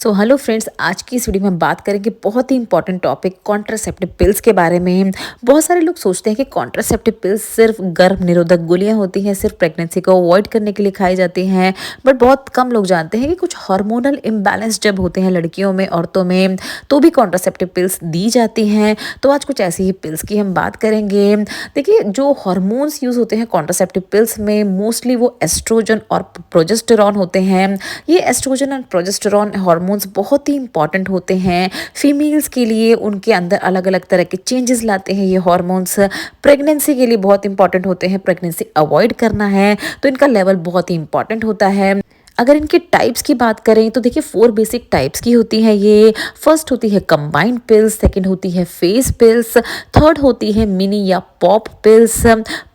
Hello friends, आज की इस वीडियो में हम बात करेंगे बहुत ही इंपॉर्टेंट टॉपिक कॉन्ट्रासेप्टिव पिल्स के बारे में। बहुत सारे लोग सोचते हैं कि कॉन्ट्रासेप्टिव पिल्स सिर्फ गर्भ निरोधक गोलियां होती हैं, सिर्फ प्रेगनेंसी को अवॉइड करने के लिए खाई जाती हैं। बट बहुत कम लोग जानते हैं कि कुछ हार्मोनल इम्बैलेंस जब होते हैं लड़कियों में, औरतों में, तो भी कॉन्ट्रासेप्टिव पिल्स दी जाती हैं। तो आज कुछ ऐसी ही पिल्स की हम बात करेंगे। देखिए, जो हार्मोन्स यूज़ होते हैं कॉन्ट्रासेप्टिव पिल्स में, मोस्टली वो एस्ट्रोजन और प्रोजेस्टेरॉन होते हैं। ये एस्ट्रोजन और प्रोजेस्टेरॉन हार्मोन्स बहुत ही इंपॉर्टेंट होते हैं फीमेल्स के लिए। उनके अंदर अलग अलग तरह के चेंजेस लाते हैं ये हार्मोन्स। प्रेगनेंसी के लिए बहुत इंपॉर्टेंट होते हैं, प्रेगनेंसी अवॉइड करना है तो इनका लेवल बहुत ही इंपॉर्टेंट होता है। अगर इनके टाइप्स की बात करें तो देखिए 4 बेसिक टाइप्स की होती हैं ये। फर्स्ट होती है कंबाइंड पिल्स, सेकंड होती है फेस पिल्स, थर्ड होती है मिनी या पॉप पिल्स।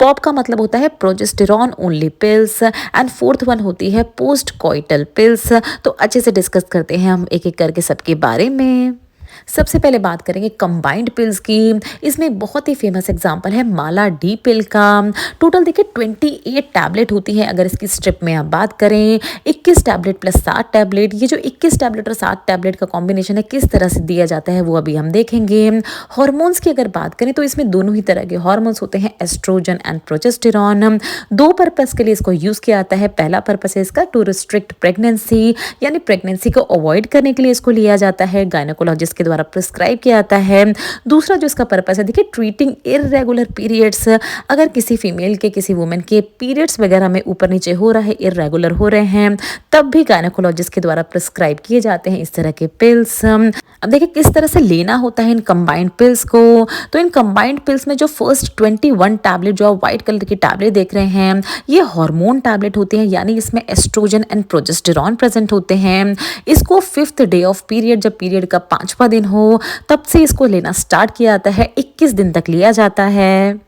पॉप का मतलब होता है progesterone only pills, and fourth one होती है पोस्ट कॉइटल पिल्स। तो अच्छे से डिस्कस करते हैं हम एक एक करके सबके बारे में। सबसे पहले बात करेंगे कंबाइंड पिल्स की। इसमें बहुत ही फेमस एग्जांपल है माला डी पिल का। टोटल देखिए 28 टैबलेट होती है। अगर इसकी स्ट्रिप में आप बात करें, 21 टैबलेट प्लस 7 टैबलेट। ये जो 21 टैबलेट और 7 टैबलेट का कॉम्बिनेशन है, किस तरह से दिया जाता है वो अभी हम देखेंगे। हॉर्मोन्स की अगर बात करें तो इसमें दोनों ही तरह के हॉर्मोन्स होते हैं, एस्ट्रोजन एंड प्रोजेस्टेरॉन। दो पर्पस के लिए इसको यूज किया जाता है। पहला पर्पस है इसका टू रिस्ट्रिक्ट प्रेगनेंसी, यानी प्रेगनेंसी को अवॉइड करने के लिए इसको लिया जाता है, गायनेकोलॉजिस्ट के द्वारा प्रिस्क्राइब किया जाता है। दूसरा जो इसका पर्पस है, देखिए ट्रीटिंग इररेगुलर पीरियड्स। अगर किसी फीमेल के, किसी वुमेन के पीरियड्स वगैरह में ऊपर नीचे हो रहा है, इररेगुलर हो रहे हैं, तब भी गायनेकोलॉजिस्ट के द्वारा प्रिस्क्राइब किए जाते हैं इस तरह के पिल्स। अब देखिए किस तरह से लेना होता है इन कंबाइंड पिल्स को। तो इन कंबाइंड पिल्स में जो फर्स्ट 21 टैबलेट, जो आप व्हाइट कलर की टैबलेट देख रहे हैं, ये हार्मोन टैबलेट होते हैं, यानी इसमें एस्ट्रोजन एंड प्रोजेस्टेरॉन प्रेजेंट होते हैं। इसको 5th डे ऑफ पीरियड, जब पीरियड का 5वां दिन हो, तब से इसको लेना स्टार्ट किया जाता है। 21 दिन तक लिया जाता है।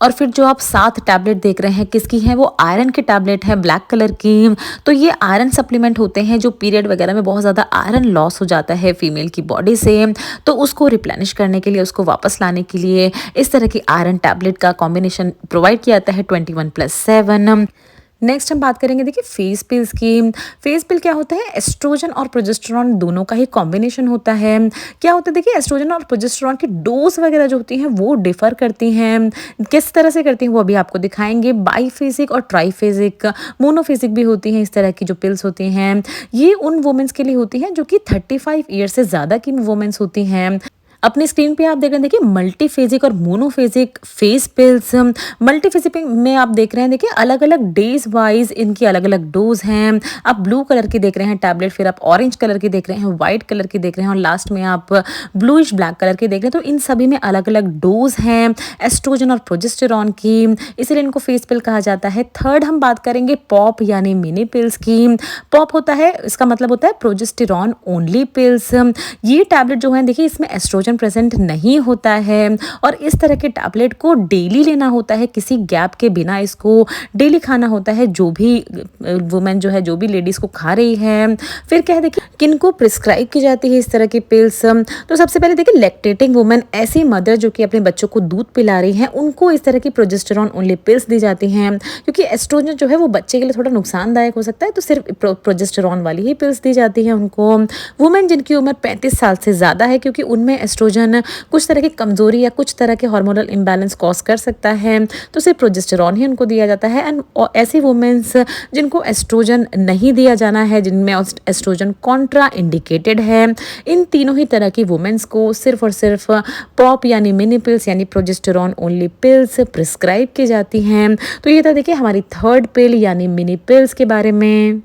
और फिर जो आप 7 टैबलेट देख रहे हैं, किसकी है? वो आयरन की टैबलेट है, ब्लैक कलर की। तो ये आयरन सप्लीमेंट होते हैं, जो पीरियड वगैरह में बहुत ज़्यादा आयरन लॉस हो जाता है फीमेल की बॉडी से, तो उसको रिप्लेनिश करने के लिए, उसको वापस लाने के लिए इस तरह की आयरन टैबलेट का कॉम्बिनेशन प्रोवाइड किया जाता है 21+7। नेक्स्ट हम बात करेंगे देखिए फेस पिल्स की। फेस पिल क्या होता है? एस्ट्रोजन और प्रोजेस्टेरॉन दोनों का ही कॉम्बिनेशन होता है। क्या होता है? देखिए एस्ट्रोजन और प्रोजेस्टेरॉन की डोज वगैरह जो होती हैं वो डिफर करती हैं। किस तरह से करती हैं वो अभी आपको दिखाएंगे। बाईफेजिक और ट्राईफेजिक, मोनोफेजिक भी होती हैं इस तरह की जो पिल्स होती हैं। ये उन वुमेन्स के लिए होती हैं जो कि 35 ईयर्स से ज़्यादा की वुमेन्स होती हैं। अपनी स्क्रीन पे आप देख रहे हैं, देखिए मल्टीफेजिक और मोनोफेजिक फेस पिल्स। मल्टीफेजिक में आप देख रहे हैं, देखिए अलग अलग डेज वाइज इनकी अलग अलग डोज हैं। आप ब्लू कलर की देख रहे हैं टैबलेट, फिर आप ऑरेंज कलर की देख रहे हैं, व्हाइट कलर की देख रहे हैं, और लास्ट में आप ब्लूइश ब्लैक कलर की देख रहे हैं। तो इन सभी में अलग अलग डोज हैं एस्ट्रोजन और प्रोजेस्टेरॉन की, इसीलिए इनको फेस पिल कहा जाता है। थर्ड हम बात करेंगे पॉप यानी मिनी पिल्स की। पॉप होता है, इसका मतलब होता है प्रोजेस्टेरॉन ओनली पिल्स। ये टैबलेट जो है, देखिए इसमें एस्ट्रोजन प्रेजेंट नहीं होता है, और इस तरह के टैबलेट को डेली लेना होता है, किसी गैप के बिना इसको डेली खाना होता है। जो भी वुमेन जो है, जो भी लेडीज को खा रही है। फिर क्या है, देखिए किनको प्रिस्क्राइब की जाती है इस तरह की पिल्स। तो सबसे पहले देखिए लैक्टेटिंग वुमेन, ऐसी मदर जो कि अपने बच्चों को दूध पिला रही हैं, उनको इस तरह की प्रोजेस्टेरॉन ओनली पिल्स दी जाती हैं, क्योंकि एस्ट्रोजन जो है वो बच्चे के लिए थोड़ा नुकसानदायक हो सकता है, तो सिर्फ प्रोजेस्टेरॉन वाली ही पिल्स दी जाती है उनको। वुमेन जिनकी उम्र 35 साल से ज़्यादा है, क्योंकि उनमें एस्ट्रोजन कुछ तरह की कमजोरी या कुछ तरह के हार्मोनल इम्बैलेंस कॉज कर सकता है, तो सिर्फ प्रोजेस्टेरॉन ही उनको दिया जाता है। एंड ऐसी वुमेन्स जिनको एस्ट्रोजन नहीं दिया जाना है, जिनमें एस्ट्रोजन कॉन्ट्रा इंडिकेटेड है, इन तीनों ही तरह की वुमेन्स को सिर्फ और सिर्फ पॉप यानी मिनी पिल्स यानी प्रोजेस्टेरॉन ओनली पिल्स प्रिस्क्राइब की जाती हैं। तो ये था देखिए हमारी थर्ड पिल यानी मिनी पिल्स के बारे में।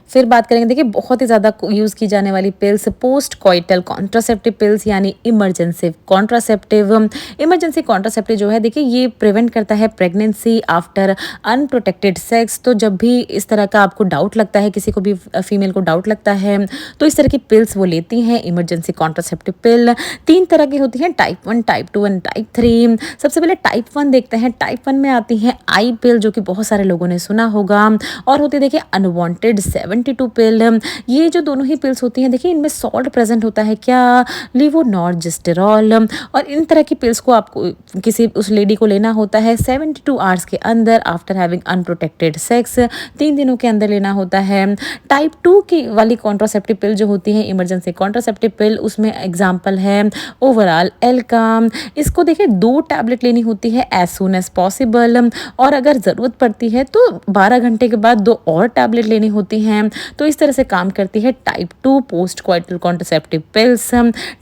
फिर बात करेंगे, देखिए बहुत ही ज़्यादा यूज़ की जाने वाली pills post coital contraceptive pills यानी इमरजेंसी कॉन्ट्रासेप्टिव। इमरजेंसी कॉन्ट्रासेप्टिव जो है, देखिए ये प्रिवेंट करता है प्रेगनेंसी आफ्टर अनप्रोटेक्टेड सेक्स। तो जब भी इस तरह का आपको डाउट लगता है, किसी को भी फीमेल को डाउट लगता है, तो इस तरह की पिल्स वो लेती हैं, इमरजेंसी कॉन्ट्रासेप्टिव पिल। 3 तरह की होती हैं, टाइप 1, टाइप 2 एंड टाइप 3। सबसे पहले टाइप 1 देखते हैं। टाइप 1 में आती है आई पिल, जो कि बहुत सारे लोगों ने सुना होगा, और होती है देखिए अनवांटेड 7 72 पिल। ये जो दोनों ही पिल्स होती हैं, देखिए इनमें सॉल्ट प्रेजेंट होता है क्या, लीवोनॉर्जेस्टेरॉल। और इन तरह की पिल्स को आपको किसी उस लेडी को लेना होता है 72 आवर्स के अंदर आफ्टर हैविंग अनप्रोटेक्टेड सेक्स, 3 दिनों के अंदर लेना होता है। टाइप 2 की वाली कॉन्ट्रासेप्टिव पिल जो होती है, इमरजेंसी कॉन्ट्रासेप्टिव पिल, उसमें एग्जाम्पल है ओवरऑल एल्काम। इसको देखिए 2 टैबलेट लेनी होती है एज सुन एज पॉसिबल, और अगर ज़रूरत पड़ती है तो 12 घंटे के बाद 2 और टैबलेट लेनी होती हैं। तो इस तरह से काम करती है type 2 post क्वाइटल contraceptive pills.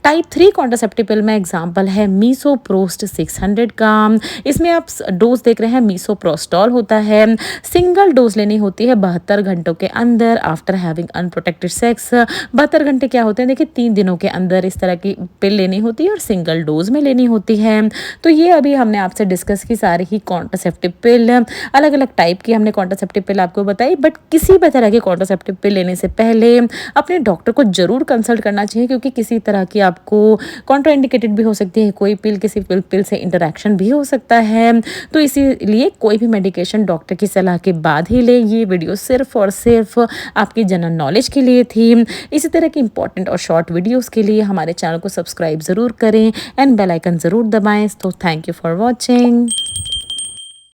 Type 3 contraceptive पिल में एग्जाम्पल है मीसोप्रोस्ट 600 का। इसमें आप डोज देख रहे हैं मीसोप्रोस्टॉल होता है। सिंगल डोज लेनी होती है 72 घंटों के अंदर आफ्टर हैविंग अनप्रोटेक्टेड सेक्स। 72 घंटे क्या होते हैं, देखिए 3 दिनों के अंदर इस तरह की पिल लेनी होती है और सिंगल डोज में लेनी होती है। तो ये अभी हमने आपसे डिस्कस की सारी ही कॉन्ट्रासेप्टिव पिल, अलग अलग टाइप की हमने कॉन्ट्रासेप्टिव पिल आपको बताई। बट किसी भी तरह की कॉन्ट्रासेप्टिव पिल लेने से पहले अपने डॉक्टर को जरूर कंसल्ट करना चाहिए, क्योंकि किसी तरह की आपको कॉन्ट्राइंडिकेटेड भी हो सकती है, कोई पिल किसी पिल से इंटरेक्शन भी हो सकता है। तो इसीलिए कोई भी मेडिकेशन डॉक्टर की सलाह के बाद ही ले। ये वीडियो सिर्फ और सिर्फ आपकी जनरल नॉलेज के लिए थी। इसी तरह की इंपॉर्टेंट और शॉर्ट वीडियोस के लिए हमारे चैनल को सब्सक्राइब ज़रूर करें एंड बेल आइकन ज़रूर दबाएं। तो थैंक यू फॉर वॉचिंग।